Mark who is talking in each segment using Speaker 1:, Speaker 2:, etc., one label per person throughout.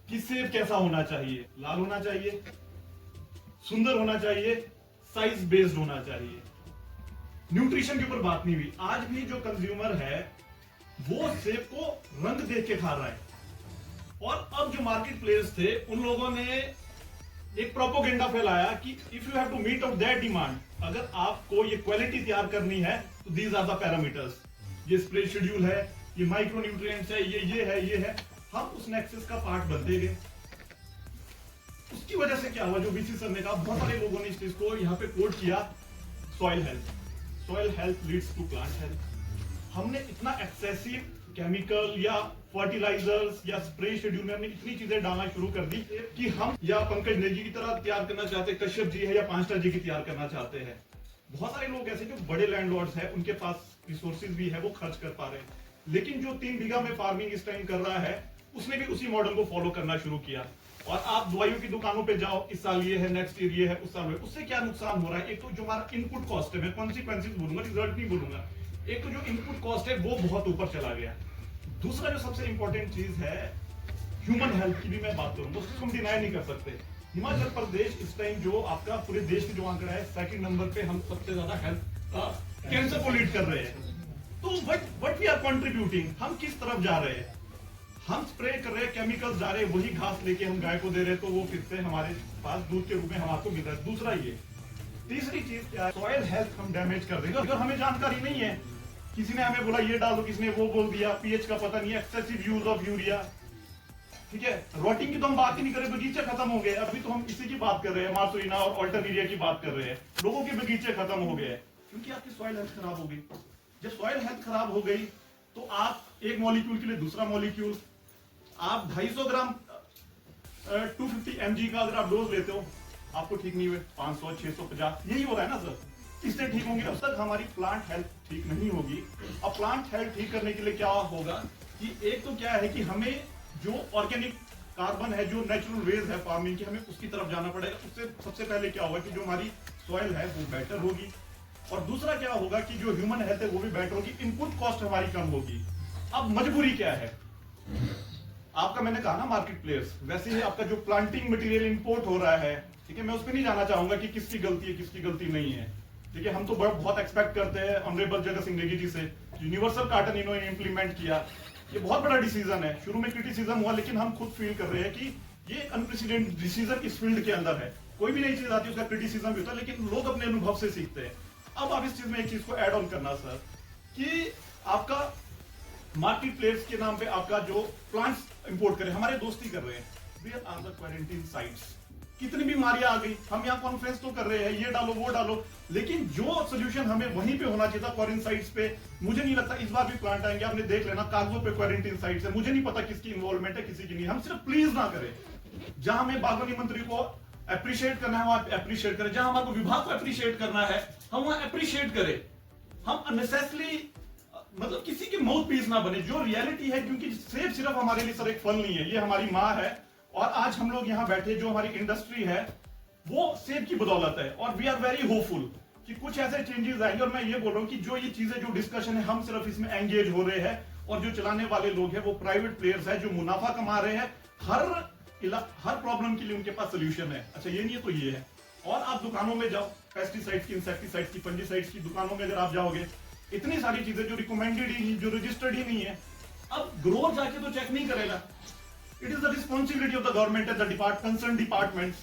Speaker 1: कि सेब कैसा होना चाहिए, लाल होना चाहिए, सुंदर होना चाहिए, साइज बेस्ड होना चाहिए। न्यूट्रिशन के ऊपर बात नहीं हुई। आज भी जो कंज्यूमर है वो सेब को रंग देख के खा रहा है। और अब जो मार्केट प्लेयर्स थे उन लोगों ने एक प्रोपोगेंडा फैलाया कि if you have to meet out that demand, अगर आपको ये क्वालिटी तैयार करनी है तो दीज आर द पैरामीटर्स, ये स्प्रे शेड्यूल है, ये माइक्रो न्यूट्रिएंट्स है, ये है। हम उस नेक्सस का पार्ट बनते गए। उसकी वजह से क्या हुआ, जो वीसी सर ने कहा, बहुत सारे लोगों ने इस चीज को यहाँ पे कोट किया, soil health leads to plant health. हमने इतना एक्सेसिव केमिकल या फर्टिलाइजर्स या स्प्रे शेड्यूल में हमने इतनी चीजें डालना शुरू कर दी कि हम या पंकज नेगी की तरह तैयार करना चाहते हैं, कश्यप जी है या 5 स्टार जी की तैयार करना चाहते हैं। बहुत सारे लोग ऐसे जो बड़े लैंडलॉर्ड्स हैं, उनके पास रिसोर्सेज भी है, वो खर्च कर पा रहे हैं। लेकिन जो 3 बीघा में फार्मिंग इस टाइम कर रहा है, उसने भी उसी मॉडल को फॉलो करना शुरू किया। और आप दवाइयों की दुकानों पे जाओ, इस साल ये है, नेक्स्ट ईयर ये है, उस साल उससे क्या नुकसान हो रहा है। एक तो जो हमारा इनपुट कॉस्ट है, मैं कॉन्सिक्वेंसेज बोलूंगा, रिजल्ट नहीं बोलूंगा। एक तो जो इनपुट कॉस्ट है वो बहुत ऊपर चला गया। दूसरा जो सबसे इंपॉर्टेंट चीज है, ह्यूमन हेल्थ की भी मैं बात करूंगा, उसको हम डिनाई नहीं कर सकते। हिमाचल प्रदेश इस टाइम जो आपका पूरे देश में जो आंकड़ा है, 2nd नंबर पे हम सबसे ज्यादा हेल्थ कैंसर को लीड कर रहे हैं। तो व्हाट वी आर कंट्रीब्यूटिंग, हम किस तरफ जा रहे हैं? हम स्प्रे कर रहे हैं, केमिकल्स जा रहे हैं, वही घास लेके हम गाय को दे रहे हैं, तो वो फिर से हमारे पास दूध के रूप में हमारे मिल रहा है। दूसरा ये, तीसरी चीज क्या है, सॉइल हेल्थ हम डैमेज कर देंगे अगर हमें जानकारी नहीं है। किसी ने हमें बोला ये डालो, किसी ने वो बोल दिया, पीएच का पता नहीं है, एक्सेसिव यूज ऑफ यूरिया, ठीक है। रोटिंग की तो हम बात ही नहीं कर रहे, बगीचे खत्म हो गए। अभी तो हम इसी की बात कर रहे हैं, मार्सोइना और अल्टरनेरिया की बात कर रहे हैं। लोगों के बगीचे खत्म हो गए क्योंकि आपकी सॉइल हेल्थ खराब हो गई। जब सॉइल हेल्थ खराब हो गई तो आप एक मॉलिक्यूल के लिए दूसरा मॉलिक्यूल, आप 250 ग्राम 250 mg का अगर आप डोज लेते हो, आपको ठीक नहीं हुए, 500 650, यही हो रहा है ना सर। इससे ठीक होंगे, अब तक हमारी प्लांट हेल्थ ठीक नहीं होगी। अब प्लांट हेल्थ ठीक करने के लिए क्या होगा कि एक तो क्या है कि हमें जो ऑर्गेनिक कार्बन है, जो नेचुरल वेज है फार्मिंग की, हमें उसकी तरफ जाना पड़ेगा। उससे सबसे पहले क्या होगा कि जो हमारी सॉइल है वो बेटर होगी, और दूसरा क्या होगा कि जो ह्यूमन हेल्थ है वो भी बेटर होगी, इनपुट कॉस्ट हमारी कम होगी। अब मजबूरी क्या है आपका, मैंने कहा ना मार्केट प्लेयर्स, वैसे ही आपका जो प्लांटिंग मटेरियल इंपोर्ट हो रहा है, ठीक है, मैं उस पर नहीं जाना चाहूंगा कि किसकी गलती है किसकी गलती नहीं है, ठीक है। हम तो बहुत एक्सपेक्ट करते हैं ऑनरेबल जगत सिंह नेगी जी से, यूनिवर्सल कार्टन इन्होंने इंप्लीमेंट किया, ये बहुत बड़ा डिसीजन है। शुरू में क्रिटिसिज्म हुआ, लेकिन हम खुद फील कर रहे हैं कि ये अनप्रेसिडेंटेड डिसीजन इस फील्ड के अंदर है। कोई भी नई चीज आती है उसका क्रिटिसिज्म भी होता है, लेकिन लोग अपने अनुभव से सीखते हैं। अब आप इस चीज में एक चीज को ऐड ऑन करना सर, कि आपका मार्केट प्लेयर्स के नाम पे आपका जो प्लांट्स इंपोर्ट करे, हमारे दोस्ती कर रहे हैं, where are the quarantine sites. कितनी बीमारियां आ गई, हम यहाँ कॉन्फ्रेंस तो कर रहे हैं, ये डालो वो डालो, लेकिन जो सोल्यूशन हमें वहीं पे होना चाहिए था, क्वारंटाइन साइट्स पे, मुझे नहीं लगता इस बार भी प्लांट आएंगे। आपने देख लेना, कागजों पे क्वारंटाइन साइट्स है, मुझे नहीं पता किसकी इन्वॉल्वमेंट है किसी की नहीं। हम सिर्फ प्लीज ना करें, जहां हमें बागवानी मंत्री को अप्रिशिएट करना है वहां अप्रिशिएट करें, जहां हमारे विभाग को अप्रिशिएट करना है हम वहां अप्रिशिएट करें। हम अननेसेसरली मतलब किसी की माउथ पीस ना बने, जो रियलिटी है, क्योंकि सेब सिर्फ हमारे लिए सर एक फल नहीं है, ये हमारी माँ है। और आज हम लोग यहाँ बैठे, जो हमारी इंडस्ट्री है वो सेब की बदौलत है, और वी आर वेरी होपफुल कि कुछ ऐसे चेंजेस आएंगे। और मैं ये बोल रहा हूँ कि जो ये चीजें, जो डिस्कशन है, हम सिर्फ इसमें एंगेज हो रहे हैं, और जो चलाने वाले लोग हैं वो प्राइवेट प्लेयर्स है जो मुनाफा कमा रहे हैं। हर प्रॉब्लम के लिए उनके पास सोल्यूशन है। अच्छा ये नहीं है तो ये है। और आप दुकानों में जाओ, पेस्टिसाइड्स की, इंसेक्टिसाइड्स की, फंजीसाइड्स की दुकानों में अगर आप जाओगे, इतनी सारी चीजें जो रिकमेंडेड ही नहीं, जो रजिस्टर्ड ही नहीं है। अब ग्रोवर जाके तो चेक नहीं करेगा, it is the responsibility of the government and the concern departments.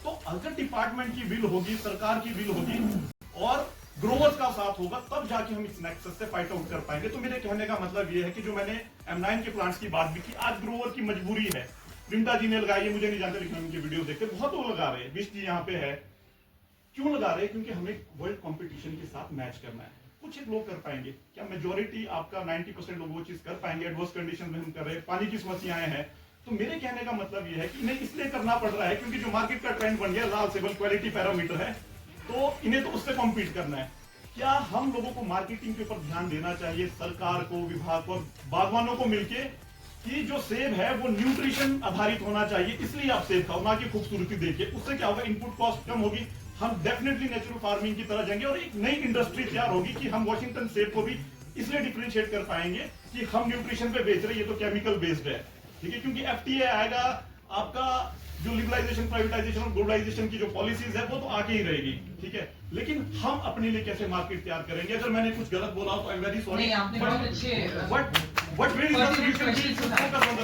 Speaker 1: तो अगर डिपार्टमेंट की विल होगी, सरकार की विल होगी, और ग्रोवर्स का साथ होगा, तब जाके हम इस नेक्सस से फाइट आउट कर पाएंगे। तो मेरे कहने का मतलब ये है कि जो मैंने M9 के प्लांट्स की बात भी की, आज ग्रोवर की मजबूरी है। प्रिंटा जी ने लगाई है, मुझे नहीं जानते, लेकिन उनकी वीडियो देखते बहुत लोग लगा रहे हैं। विश जी यहाँ पे है, क्यों लगा रहे हैं? क्योंकि हमें वर्ल्ड कंपटीशन के साथ मैच करना है। कुछ एक लोग कर पाएंगे क्या? मेजोरिटी आपका 90% लोग वो चीज कर पाएंगे? एडवर्स कंडीशन में हम कर रहे हैं, पानी की समस्याएं हैं। तो मेरे कहने का मतलब ये है कि इन्हें इसलिए करना पड़ रहा है क्योंकि जो मार्केट का ट्रेंड बन गया, लाल सेबल क्वालिटी पैरामीटर है, तो इन्हें तो उससे कॉम्पीट करना है। क्या हम लोगों को मार्केटिंग के ऊपर ध्यान देना चाहिए, सरकार को, विभाग को, बागवानों को मिलके, कि जो सेब है वो न्यूट्रिशन आधारित होना चाहिए, इसलिए आप सेब खाओ, ना कि खूबसूरती देखिए। उससे क्या होगा, इनपुट कॉस्ट कम होगी, हम डेफिनेटली नेचुरल फार्मिंग की तरह जाएंगे, और एक नई इंडस्ट्री तैयार होगी कि हम वॉशिंगटन सेब को भी इसलिए डिफरेंशिएट कर पाएंगे कि हम न्यूट्रिशन पे बेच रहे हैं, ये तो केमिकल बेस्ड है, ठीक है। क्योंकि एफटीए आएगा, आपका जो लिबरलाइजेशन, प्राइवेटाइजेशन और ग्लोबलाइजेशन की जो पॉलिसीज है वो तो आके ही रहेगी, ठीक है, लेकिन हम अपने लिए कैसे मार्केट तैयार करेंगे? अगर मैंने कुछ गलत बोला तो आई एम वेरी सॉरी,
Speaker 2: नहीं, आपने बहुत अच्छे
Speaker 1: but where is the solution? Focus on the